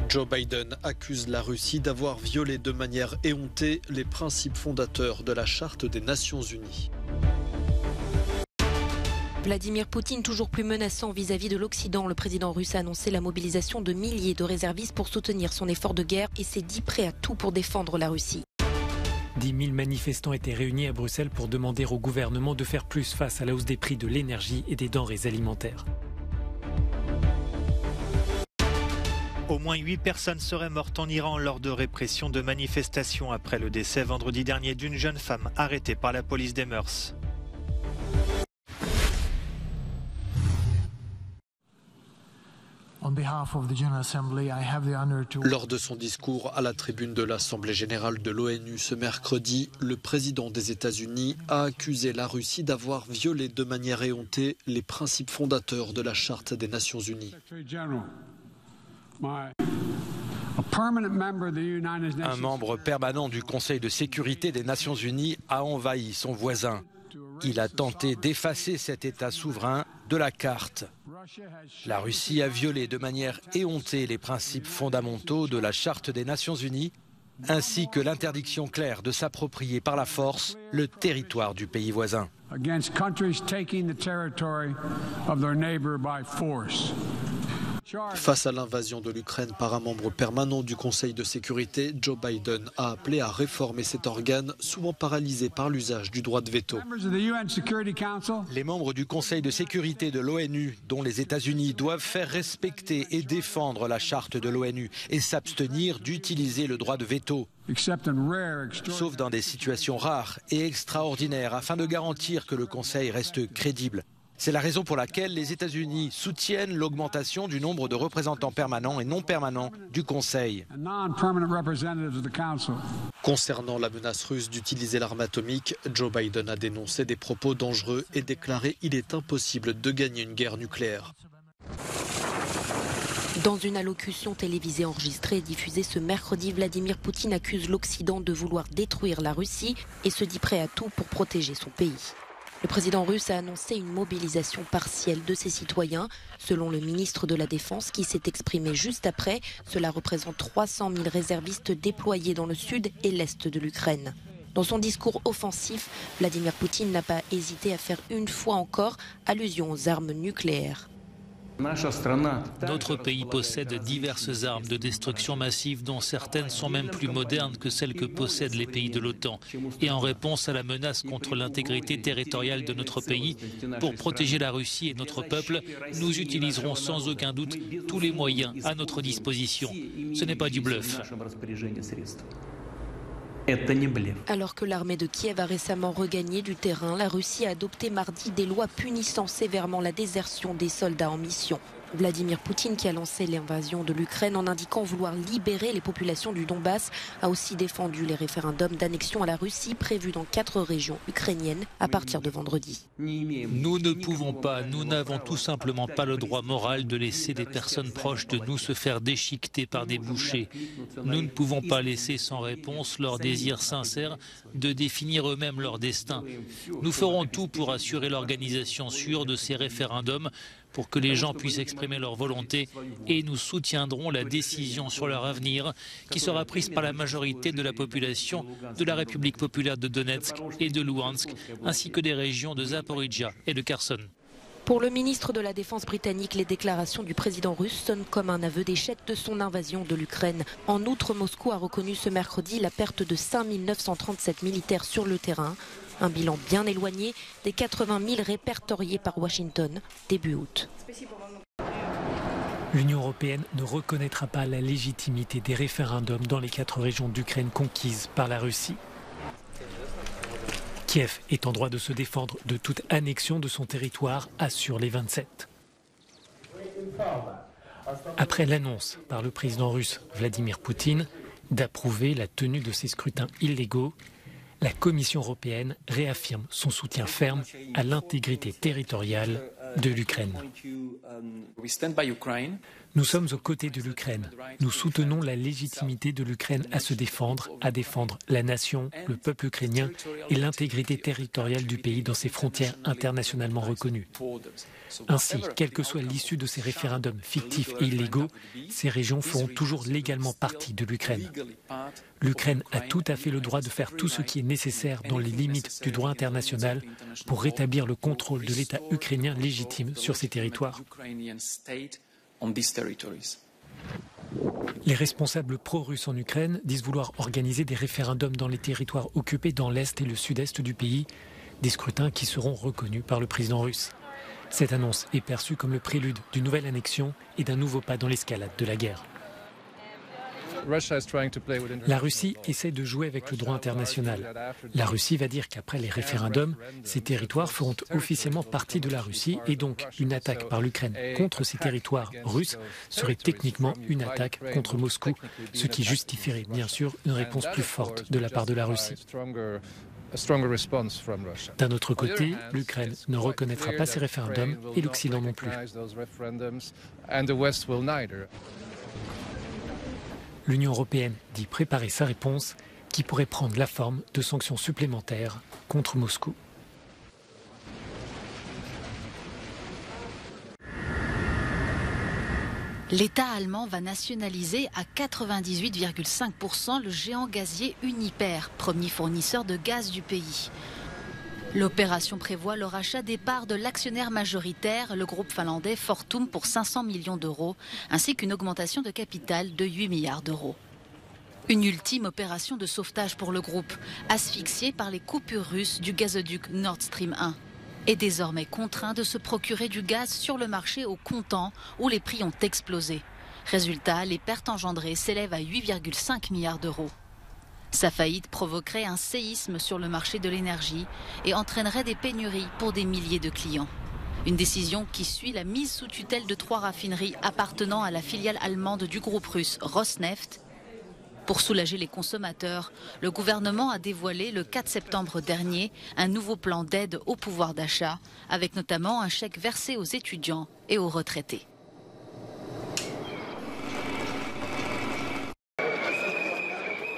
Joe Biden accuse la Russie d'avoir violé de manière éhontée les principes fondateurs de la Charte des Nations Unies. Vladimir Poutine toujours plus menaçant vis-à-vis de l'Occident. Le président russe a annoncé la mobilisation de milliers de réservistes pour soutenir son effort de guerre et s'est dit prêt à tout pour défendre la Russie. 10 000 manifestants étaient réunis à Bruxelles pour demander au gouvernement de faire plus face à la hausse des prix de l'énergie et des denrées alimentaires. Au moins 8 personnes seraient mortes en Iran lors de répression de manifestations après le décès vendredi dernier d'une jeune femme arrêtée par la police des mœurs. Lors de son discours à la tribune de l'Assemblée générale de l'ONU ce mercredi, le président des États-Unis a accusé la Russie d'avoir violé de manière éhontée les principes fondateurs de la Charte des Nations Unies. Un membre permanent du Conseil de sécurité des Nations Unies a envahi son voisin. Il a tenté d'effacer cet État souverain de la carte. La Russie a violé de manière éhontée les principes fondamentaux de la Charte des Nations Unies, ainsi que l'interdiction claire de s'approprier par la force le territoire du pays voisin. Face à l'invasion de l'Ukraine par un membre permanent du Conseil de sécurité, Joe Biden a appelé à réformer cet organe, souvent paralysé par l'usage du droit de veto. Les membres du Conseil de sécurité de l'ONU, dont les États-Unis, doivent faire respecter et défendre la charte de l'ONU et s'abstenir d'utiliser le droit de veto. Sauf dans des situations rares et extraordinaires, afin de garantir que le Conseil reste crédible. C'est la raison pour laquelle les États-Unis soutiennent l'augmentation du nombre de représentants permanents et non permanents du Conseil. Concernant la menace russe d'utiliser l'arme atomique, Joe Biden a dénoncé des propos dangereux et déclaré qu'il est impossible de gagner une guerre nucléaire. Dans une allocution télévisée enregistrée et diffusée ce mercredi, Vladimir Poutine accuse l'Occident de vouloir détruire la Russie et se dit prêt à tout pour protéger son pays. Le président russe a annoncé une mobilisation partielle de ses citoyens. Selon le ministre de la Défense qui s'est exprimé juste après, cela représente 300 000 réservistes déployés dans le sud et l'est de l'Ukraine. Dans son discours offensif, Vladimir Poutine n'a pas hésité à faire une fois encore allusion aux armes nucléaires. Notre pays possède diverses armes de destruction massive dont certaines sont même plus modernes que celles que possèdent les pays de l'OTAN. Et en réponse à la menace contre l'intégrité territoriale de notre pays, pour protéger la Russie et notre peuple, nous utiliserons sans aucun doute tous les moyens à notre disposition. Ce n'est pas du bluff. Alors que l'armée de Kiev a récemment regagné du terrain, la Russie a adopté mardi des lois punissant sévèrement la désertion des soldats en mission. Vladimir Poutine, qui a lancé l'invasion de l'Ukraine en indiquant vouloir libérer les populations du Donbass, a aussi défendu les référendums d'annexion à la Russie prévus dans 4 régions ukrainiennes à partir de vendredi. Nous ne pouvons pas, nous n'avons tout simplement pas le droit moral de laisser des personnes proches de nous se faire déchiqueter par des bouchers. Nous ne pouvons pas laisser sans réponse leur désir sincère de définir eux-mêmes leur destin. Nous ferons tout pour assurer l'organisation sûre de ces référendums, pour que les gens puissent exprimer leur volonté, et nous soutiendrons la décision sur leur avenir qui sera prise par la majorité de la population de la République populaire de Donetsk et de Louhansk, ainsi que des régions de Zaporijia et de Kherson. Pour le ministre de la Défense britannique, les déclarations du président russe sonnent comme un aveu d'échec de son invasion de l'Ukraine. En outre, Moscou a reconnu ce mercredi la perte de 5 937 militaires sur le terrain. Un bilan bien éloigné des 80 000 répertoriés par Washington début août. L'Union européenne ne reconnaîtra pas la légitimité des référendums dans les 4 régions d'Ukraine conquises par la Russie. Kiev est en droit de se défendre de toute annexion de son territoire, assurent les 27. Après l'annonce par le président russe Vladimir Poutine d'approuver la tenue de ces scrutins illégaux, la Commission européenne réaffirme son soutien ferme à l'intégrité territoriale de l'Ukraine. Nous sommes aux côtés de l'Ukraine. Nous soutenons la légitimité de l'Ukraine à se défendre, à défendre la nation, le peuple ukrainien et l'intégrité territoriale du pays dans ses frontières internationalement reconnues. Ainsi, quelle que soit l'issue de ces référendums fictifs et illégaux, ces régions feront toujours légalement partie de l'Ukraine. L'Ukraine a tout à fait le droit de faire tout ce qui est nécessaire dans les limites du droit international pour rétablir le contrôle de l'État ukrainien légitime sur ces territoires. Les responsables pro-russes en Ukraine disent vouloir organiser des référendums dans les territoires occupés dans l'est et le sud-est du pays, des scrutins qui seront reconnus par le président russe. Cette annonce est perçue comme le prélude d'une nouvelle annexion et d'un nouveau pas dans l'escalade de la guerre. La Russie essaie de jouer avec le droit international. La Russie va dire qu'après les référendums, ces territoires feront officiellement partie de la Russie et donc une attaque par l'Ukraine contre ces territoires russes serait techniquement une attaque contre Moscou, ce qui justifierait bien sûr une réponse plus forte de la part de la Russie. D'un autre côté, l'Ukraine ne reconnaîtra pas ces référendums et l'Occident non plus. L'Union européenne dit préparer sa réponse qui pourrait prendre la forme de sanctions supplémentaires contre Moscou. L'État allemand va nationaliser à 98,5% le géant gazier Uniper, premier fournisseur de gaz du pays. L'opération prévoit le rachat des parts de l'actionnaire majoritaire, le groupe finlandais Fortum, pour 500 millions d'euros, ainsi qu'une augmentation de capital de 8 milliards d'euros. Une ultime opération de sauvetage pour le groupe, asphyxié par les coupures russes du gazoduc Nord Stream 1. Est désormais contraint de se procurer du gaz sur le marché au comptant où les prix ont explosé. Résultat, les pertes engendrées s'élèvent à 8,5 milliards d'euros. Sa faillite provoquerait un séisme sur le marché de l'énergie et entraînerait des pénuries pour des milliers de clients. Une décision qui suit la mise sous tutelle de 3 raffineries appartenant à la filiale allemande du groupe russe Rosneft. Pour soulager les consommateurs, le gouvernement a dévoilé le 4 septembre dernier un nouveau plan d'aide au pouvoir d'achat, avec notamment un chèque versé aux étudiants et aux retraités.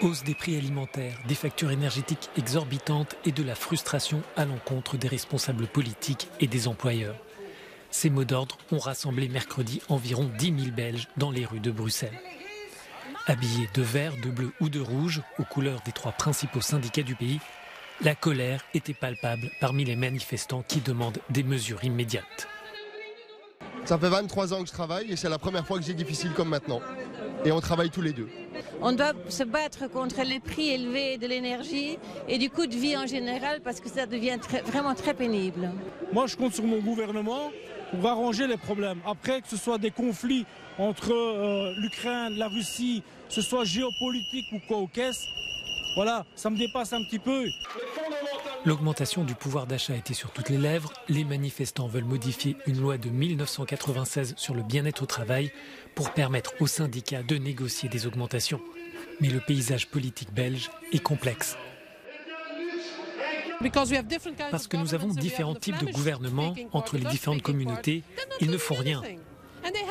Hausse des prix alimentaires, des factures énergétiques exorbitantes et de la frustration à l'encontre des responsables politiques et des employeurs. Ces mots d'ordre ont rassemblé mercredi environ 10 000 Belges dans les rues de Bruxelles. Habillés de vert, de bleu ou de rouge, aux couleurs des 3 principaux syndicats du pays, la colère était palpable parmi les manifestants qui demandent des mesures immédiates. Ça fait 23 ans que je travaille et c'est la première fois que c'est difficile comme maintenant. Et on travaille tous les deux. On doit se battre contre les prix élevés de l'énergie et du coût de vie en général parce que ça devient vraiment très pénible. Moi, je compte sur mon gouvernement pour arranger les problèmes. Après, que ce soit des conflits entre l'Ukraine, la Russie, que ce soit géopolitique ou quoi aux caisses, voilà, ça me dépasse un petit peu. L'augmentation du pouvoir d'achat était sur toutes les lèvres. Les manifestants veulent modifier une loi de 1996 sur le bien-être au travail pour permettre aux syndicats de négocier des augmentations. Mais le paysage politique belge est complexe. Parce que nous avons différents types de gouvernements entre les différentes communautés, ils ne font rien.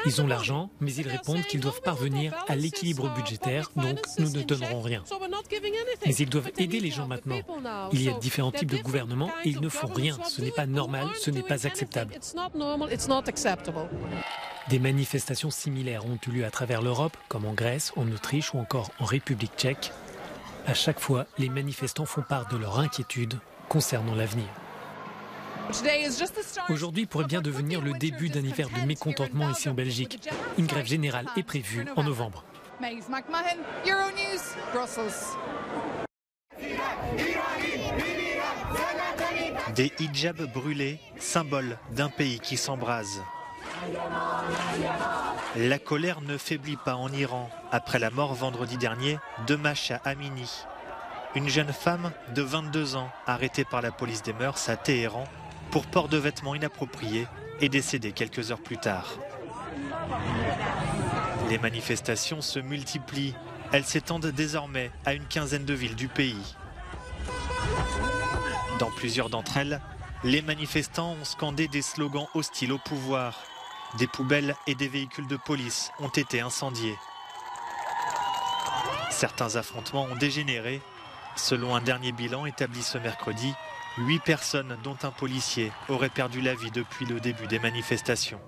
Ils ont l'argent, mais ils répondent qu'ils doivent parvenir à l'équilibre budgétaire, donc nous ne donnerons rien. Mais ils doivent aider les gens maintenant. Il y a différents types de gouvernements et ils ne font rien. Ce n'est pas normal, ce n'est pas acceptable. Des manifestations similaires ont eu lieu à travers l'Europe, comme en Grèce, en Autriche ou encore en République tchèque. À chaque fois, les manifestants font part de leur inquiétude concernant l'avenir. Aujourd'hui pourrait bien devenir le début d'un hiver de mécontentement ici en Belgique. Une grève générale est prévue en novembre. Des hijabs brûlés, symbole d'un pays qui s'embrase. La colère ne faiblit pas en Iran après la mort vendredi dernier de Mahsa Amini. Une jeune femme de 22 ans arrêtée par la police des mœurs à Téhéran pour port de vêtements inappropriés et décédée quelques heures plus tard. Les manifestations se multiplient. Elles s'étendent désormais à une quinzaine de villes du pays. Dans plusieurs d'entre elles, les manifestants ont scandé des slogans hostiles au pouvoir. Des poubelles et des véhicules de police ont été incendiés. Certains affrontements ont dégénéré. Selon un dernier bilan établi ce mercredi, 8 personnes, dont un policier, auraient perdu la vie depuis le début des manifestations.